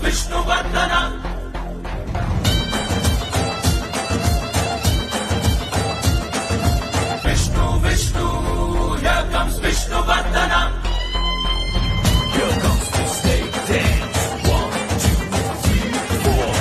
Vishnuvardhan. Vishnu Vishnu, here comes Vishnuvardhan. Here comes the state dance. 1, 2, 3, 4.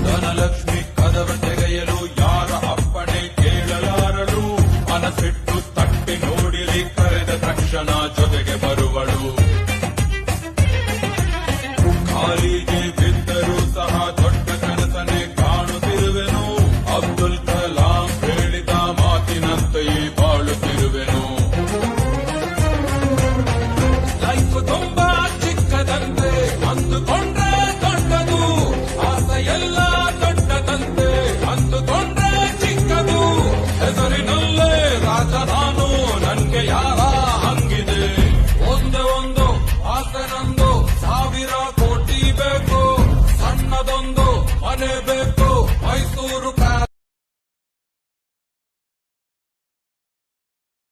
Dhanalakshmi ಕದವ ತೆಗೆಯಲು ಯಾರ ಅಪ್ಪಣೆ ಕೇಳಲಾರಳು. ಮನಸ್ಸಿಟ್ಟು ತಟ್ಟಿ ನೋಡಿರಿ, ಕರೆದ ತಕ್ಷಣ ಜೊತೆಗೆ ಬರುವಳು. ಖಾಲಿಗೆ ಬಿದ್ದರೂ ಸಹ ದೊಡ್ಡ ಕನಸನೆ ಕಾಣುತ್ತಿರುವೆನು. ಅಬ್ದುಲ್ ಕಲಾಂ ಹೇಳಿದ ಮಾತಿನಂತೆಯೇ ಬಾಳುತ್ತಿರುವೆನು. ಲೈಫ್ ತುಂಬಾ ಚಿಕ್ಕದಂತೆ ಅಂದುಕೊಂಡು